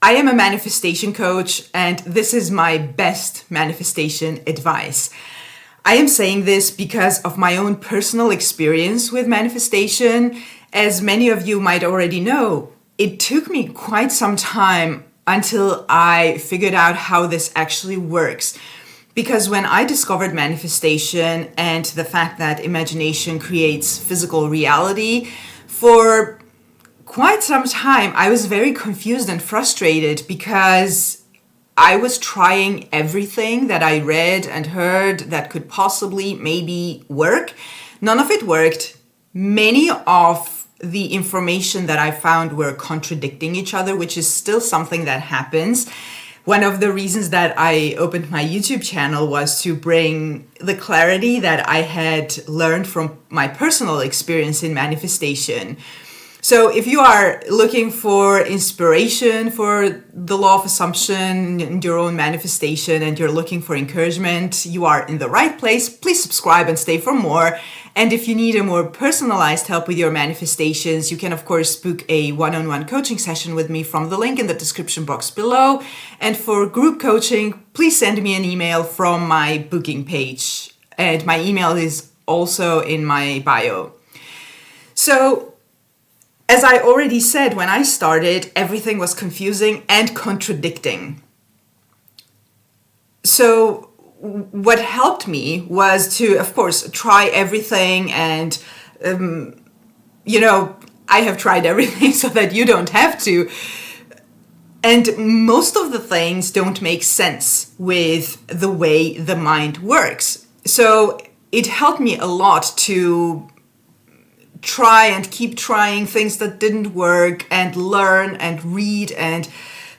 I am a manifestation coach, and this is my best manifestation advice. I am saying this because of my own personal experience with manifestation. As many of you might already know, it took me quite some time until I figured out how this actually works. Because when I discovered manifestation and the fact that imagination creates physical reality, for quite some time I was very confused and frustrated because I was trying everything that I read and heard that could possibly maybe work. None of it worked. Many of the information that I found were contradicting each other, which is still something that happens. One of the reasons that I opened my YouTube channel was to bring the clarity that I had learned from my personal experience in manifestation. So if you are looking for inspiration for the law of assumption and your own manifestation, and you're looking for encouragement, you are in the right place. Please subscribe and stay for more. And if you need a more personalized help with your manifestations, you can of course book a one-on-one coaching session with me from the link in the description box below. And for group coaching, please send me an email from my booking page. And my email is also in my bio. So, as I already said, when I started, everything was confusing and contradicting. So what helped me was to, of course, try everything. And, I have tried everything so that you don't have to. And most of the things don't make sense with the way the mind works. So it helped me a lot to try and keep trying things that didn't work and learn and read and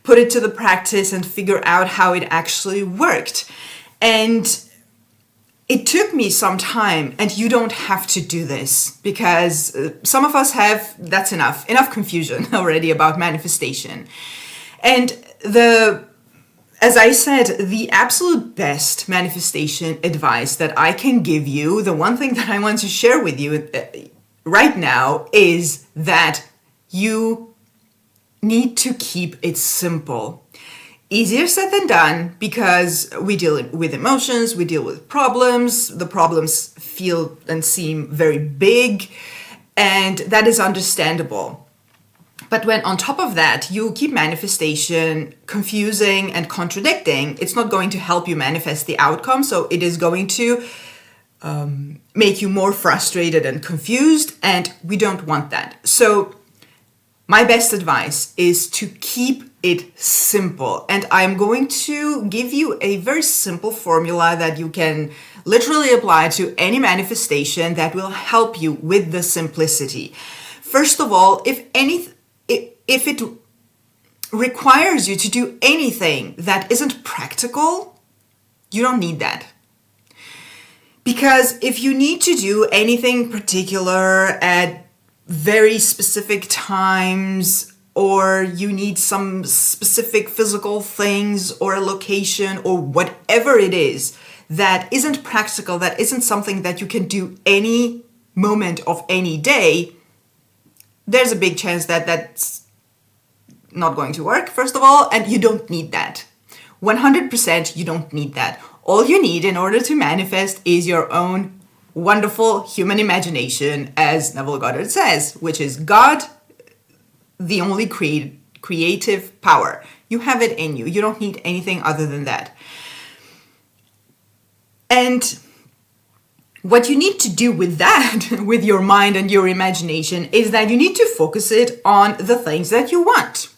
put it to the practice and figure out how it actually worked. And it took me some time, and you don't have to do this because some of us have, that's enough confusion already about manifestation. And as I said, the absolute best manifestation advice that I can give you, the one thing that I want to share with you right now is that you need to keep it simple. Easier said than done because we deal with emotions, we deal with problems, the problems feel and seem very big, and that is understandable. But when on top of that you keep manifestation confusing and contradicting, it's not going to help you manifest the outcome, so it is going to make you more frustrated and confused, and we don't want that. So my best advice is to keep it simple, and I'm going to give you a very simple formula that you can literally apply to any manifestation that will help you with the simplicity. First of all, if it requires you to do anything that isn't practical, you don't need that. Because if you need to do anything particular at very specific times, or you need some specific physical things or a location or whatever it is that isn't practical, that isn't something that you can do any moment of any day, there's a big chance that that's not going to work, first of all, and you don't need that. 100% you don't need that. All you need in order to manifest is your own wonderful human imagination, as Neville Goddard says, which is God, the only creative power. You have it in you. You don't need anything other than that. And what you need to do with that, with your mind and your imagination, is that you need to focus it on the things that you want.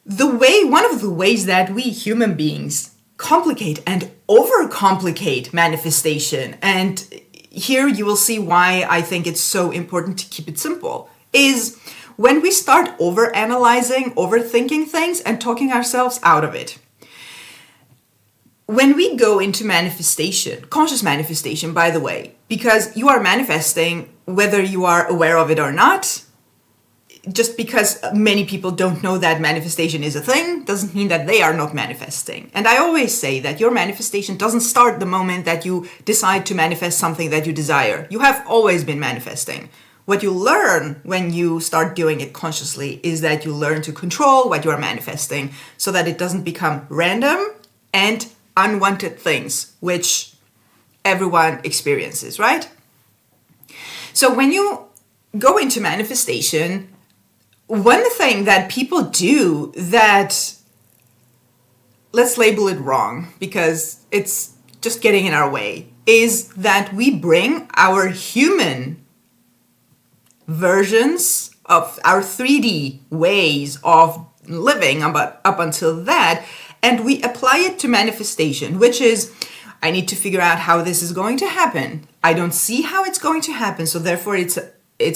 One of the ways that we human beings complicate and overcomplicate manifestation, and here you will see why I think it's so important to keep it simple, is when we start overanalyzing, overthinking things and talking ourselves out of it. When we go into manifestation, conscious manifestation, by the way, because you are manifesting whether you are aware of it or not, just because many people don't know that manifestation is a thing doesn't mean that they are not manifesting. And I always say that your manifestation doesn't start the moment that you decide to manifest something that you desire. You have always been manifesting. What you learn when you start doing it consciously is that you learn to control what you are manifesting so that it doesn't become random and unwanted things, which everyone experiences, right? So when you go into manifestation, one thing that people do that, let's label it wrong because it's just getting in our way, is that we bring our human versions of our 3D ways of living up until that, and we apply it to manifestation, which is, I need to figure out how this is going to happen. I don't see how it's going to happen, so therefore it's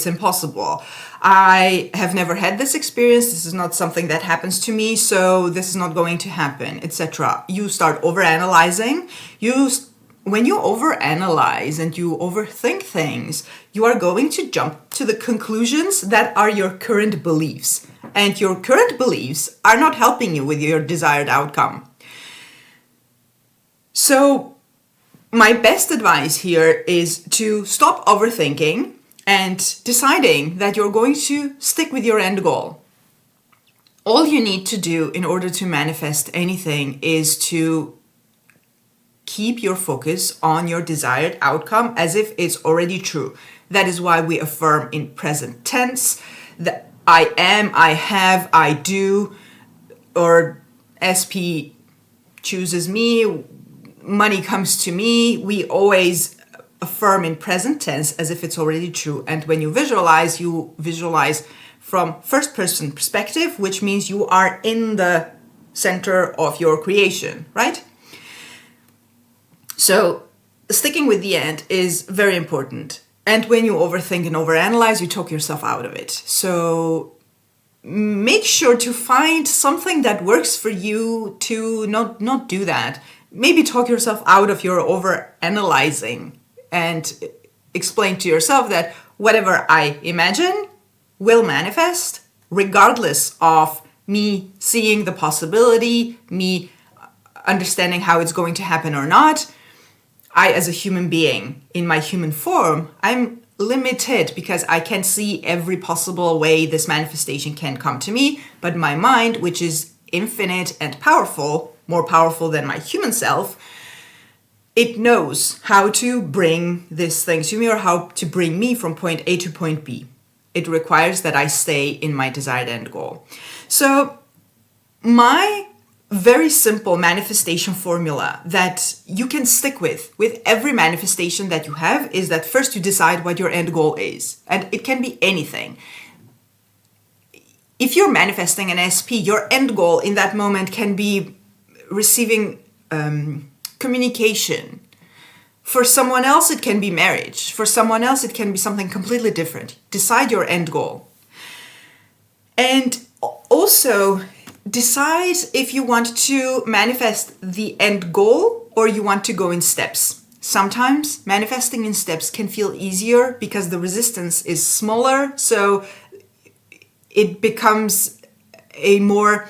impossible. I have never had this experience. This is not something that happens to me, so this is not going to happen, etc. You start overanalyzing. When you overanalyze and you overthink things, you are going to jump to the conclusions that are your current beliefs. And your current beliefs are not helping you with your desired outcome. So my best advice here is to stop overthinking and deciding that you're going to stick with your end goal. All you need to do in order to manifest anything is to keep your focus on your desired outcome as if it's already true. That is why we affirm in present tense that I am, I have, I do, or SP chooses me, money comes to me. We always affirm in present tense as if it's already true. And when you visualize from first person perspective, which means you are in the center of your creation, right? So sticking with the end is very important. And when you overthink and overanalyze, you talk yourself out of it. So make sure to find something that works for you to not do that. Maybe talk yourself out of your overanalyzing and explain to yourself that whatever I imagine will manifest regardless of me seeing the possibility, me understanding how it's going to happen or not. I, as a human being, in my human form, I'm limited because I can't see every possible way this manifestation can come to me. But my mind, which is infinite and powerful, more powerful than my human self, it knows how to bring this thing to me or how to bring me from point A to point B. It requires that I stay in my desired end goal. So my very simple manifestation formula that you can stick with every manifestation that you have is that first you decide what your end goal is. And it can be anything. If you're manifesting an SP, your end goal in that moment can be receiving communication. For someone else, it can be marriage. For someone else, it can be something completely different. Decide your end goal. And also decide if you want to manifest the end goal or you want to go in steps. Sometimes manifesting in steps can feel easier because the resistance is smaller, so it becomes a more,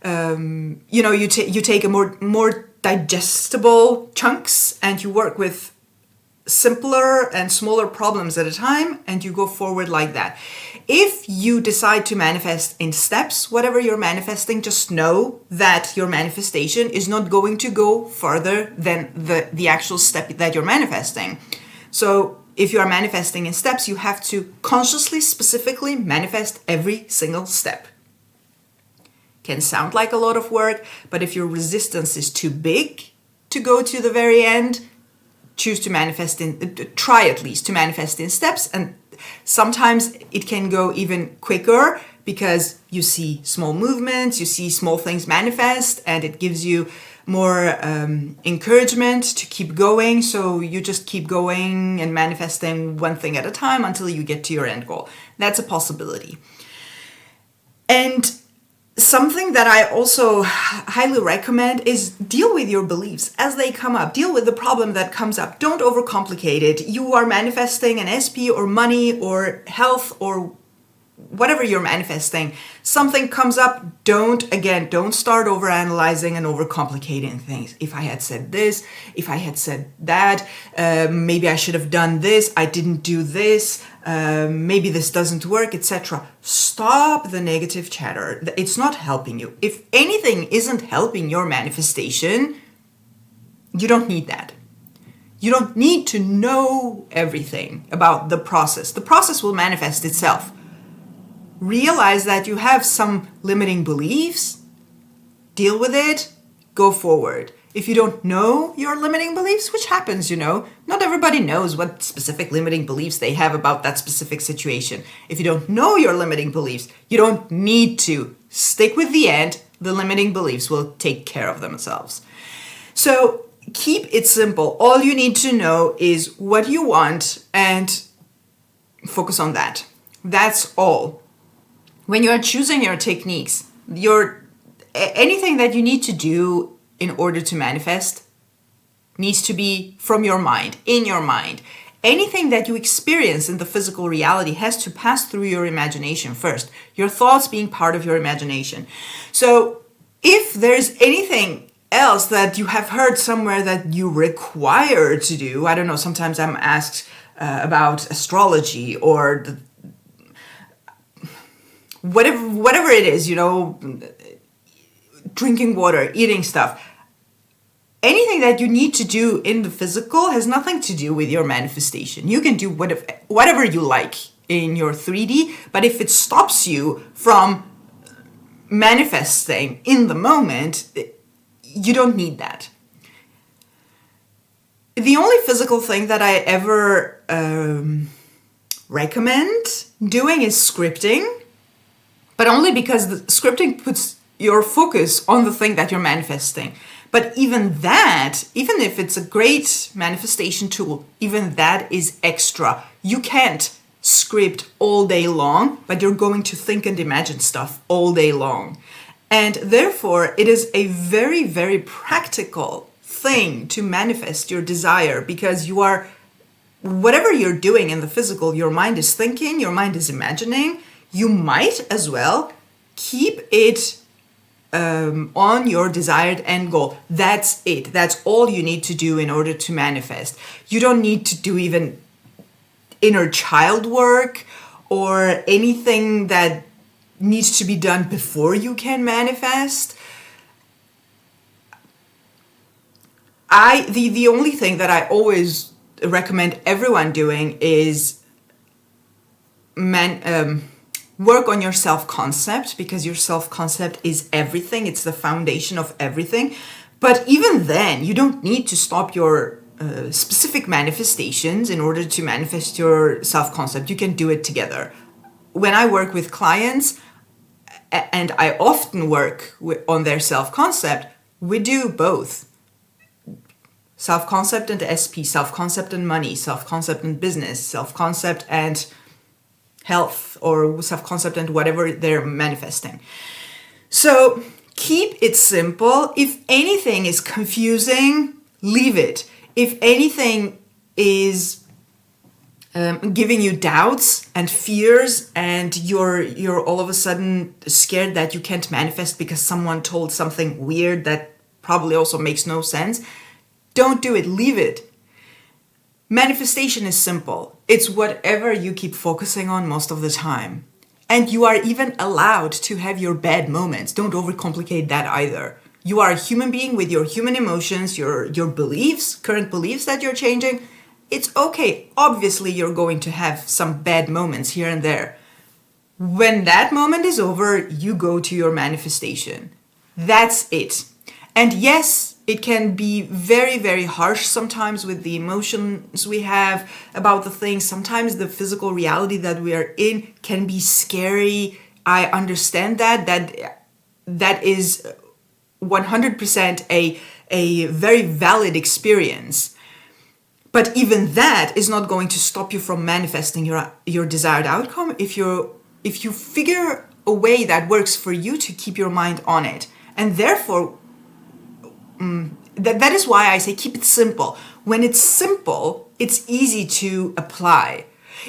you take a more digestible chunks and you work with simpler and smaller problems at a time and you go forward like that. If you decide to manifest in steps, whatever you're manifesting, just know that your manifestation is not going to go further than the actual step that you're manifesting. So if you are manifesting in steps, you have to consciously, specifically manifest every single step. Can sound like a lot of work, but if your resistance is too big to go to the very end, try at least to manifest in steps. And sometimes it can go even quicker because you see small movements, you see small things manifest, and it gives you more encouragement to keep going. So you just keep going and manifesting one thing at a time until you get to your end goal. That's a possibility. And something that I also highly recommend is deal with your beliefs as they come up. Deal with the problem that comes up. Don't overcomplicate it. You are manifesting an SP or money or health or whatever you're manifesting, something comes up, don't start overanalyzing and overcomplicating things. If I had said this, if I had said that, maybe I should have done this, I didn't do this, maybe this doesn't work, etc. Stop the negative chatter. It's not helping you. If anything isn't helping your manifestation, you don't need that. You don't need to know everything about the process. The process will manifest itself. Realize that you have some limiting beliefs, deal with it, go forward. If you don't know your limiting beliefs, which happens, not everybody knows what specific limiting beliefs they have about that specific situation. If you don't know your limiting beliefs, you don't need to. Stick with the end. The limiting beliefs will take care of themselves. So keep it simple. All you need to know is what you want and focus on that. That's all. When you're choosing your techniques, anything that you need to do in order to manifest needs to be from your mind, in your mind. Anything that you experience in the physical reality has to pass through your imagination first, your thoughts being part of your imagination. So if there's anything else that you have heard somewhere that you require to do, I don't know, sometimes I'm asked about astrology or whatever it is, drinking water, eating stuff. Anything that you need to do in the physical has nothing to do with your manifestation. You can do whatever you like in your 3D, but if it stops you from manifesting in the moment, you don't need that. The only physical thing that I ever recommend doing is scripting, but only because the scripting puts your focus on the thing that you're manifesting. But even that, even if it's a great manifestation tool, even that is extra. You can't script all day long, but you're going to think and imagine stuff all day long. And therefore, it is a very, very practical thing to manifest your desire, because whatever you're doing in the physical, your mind is thinking, your mind is imagining. You might as well keep it on your desired end goal. That's it. That's all you need to do in order to manifest. You don't need to do even inner child work or anything that needs to be done before you can manifest. The only thing that I always recommend everyone doing is work on your self-concept, because your self-concept is everything. It's the foundation of everything. But even then, you don't need to stop your specific manifestations in order to manifest your self-concept. You can do it together. When I work with clients, and I often work on their self-concept, we do both. Self-concept and SP, self-concept and money, self-concept and business, self-concept and health, or self-concept and whatever they're manifesting. So keep it simple. If anything is confusing, leave it. If anything is giving you doubts and fears, and you're all of a sudden scared that you can't manifest because someone told something weird that probably also makes no sense, don't do it. Leave it. Manifestation is simple. It's whatever you keep focusing on most of the time. And you are even allowed to have your bad moments. Don't overcomplicate that either. You are a human being with your human emotions, your beliefs, current beliefs that you're changing. It's okay. Obviously, you're going to have some bad moments here and there. When that moment is over, you go to your manifestation. That's it. And yes, it can be very, very harsh sometimes with the emotions we have about the things. Sometimes the physical reality that we are in can be scary. I understand that is 100% a very valid experience. But even that is not going to stop you from manifesting your desired outcome if you figure a way that works for you to keep your mind on it. And therefore, that is why I say keep it simple. When it's simple, it's easy to apply.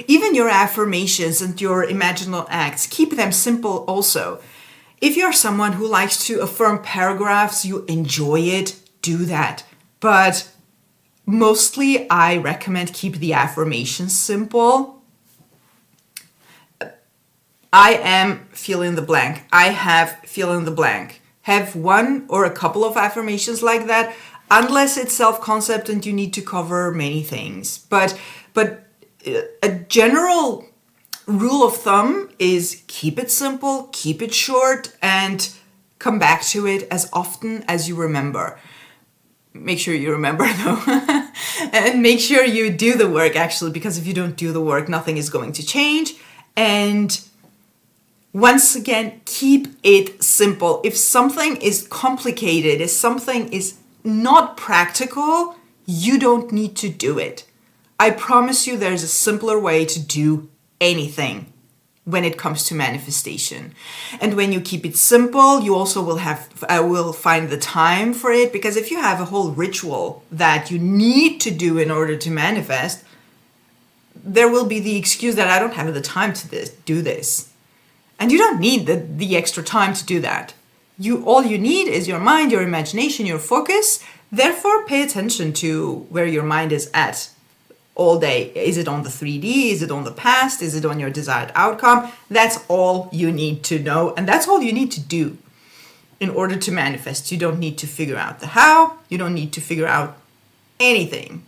Even your affirmations and your imaginal acts, keep them simple also. If you're someone who likes to affirm paragraphs, you enjoy it, do that. But mostly I recommend keep the affirmations simple. I am fill in the blank. I have fill in the blank. Have one or a couple of affirmations like that, unless it's self-concept and you need to cover many things. But a general rule of thumb is keep it simple, keep it short, and come back to it as often as you remember. Make sure you remember though. And make sure you do the work actually, because if you don't do the work, nothing is going to change. And once again, keep it simple. If something is complicated, if something is not practical, you don't need to do it. I promise you there's a simpler way to do anything when it comes to manifestation. And when you keep it simple, you also will find the time for it, because if you have a whole ritual that you need to do in order to manifest, there will be the excuse that I don't have the time to do this. And you don't need the extra time to do that. All you need is your mind, your imagination, your focus. Therefore, pay attention to where your mind is at all day. Is it on the 3D? Is it on the past? Is it on your desired outcome? That's all you need to know. And that's all you need to do in order to manifest. You don't need to figure out the how. You don't need to figure out anything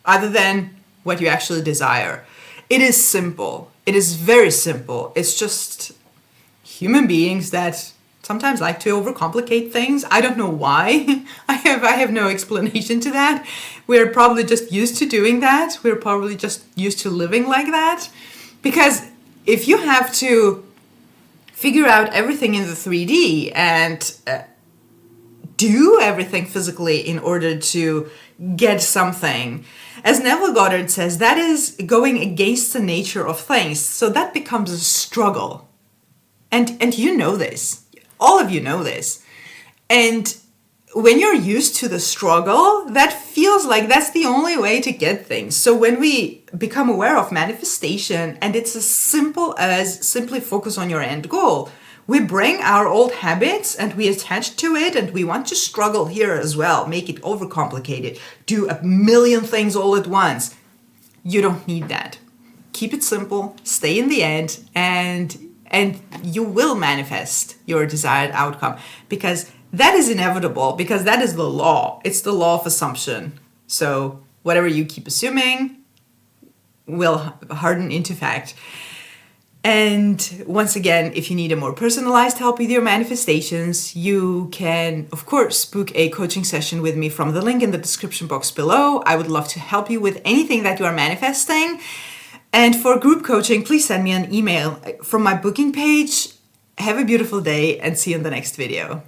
other than what you actually desire. It is simple. It is very simple. It's just human beings that sometimes like to overcomplicate things. I don't know why. I have no explanation to that. We're probably just used to doing that. We're probably just used to living like that. Because if you have to figure out everything in the 3D and do everything physically in order to get something, as Neville Goddard says, that is going against the nature of things. So that becomes a struggle. And you know this. All of you know this. And when you're used to the struggle, that feels like that's the only way to get things. So when we become aware of manifestation, and it's as simple as simply focus on your end goal, we bring our old habits and we attach to it, and we want to struggle here as well, make it overcomplicated, do a million things all at once. You don't need that. Keep it simple, stay in the end, and you will manifest your desired outcome, because that is inevitable, because that is the law. It's the law of assumption. So whatever you keep assuming will harden into fact. And once again, if you need a more personalized help with your manifestations, you can, of course, book a coaching session with me from the link in the description box below. I would love to help you with anything that you are manifesting. And for group coaching, please send me an email from my booking page. Have a beautiful day and see you in the next video.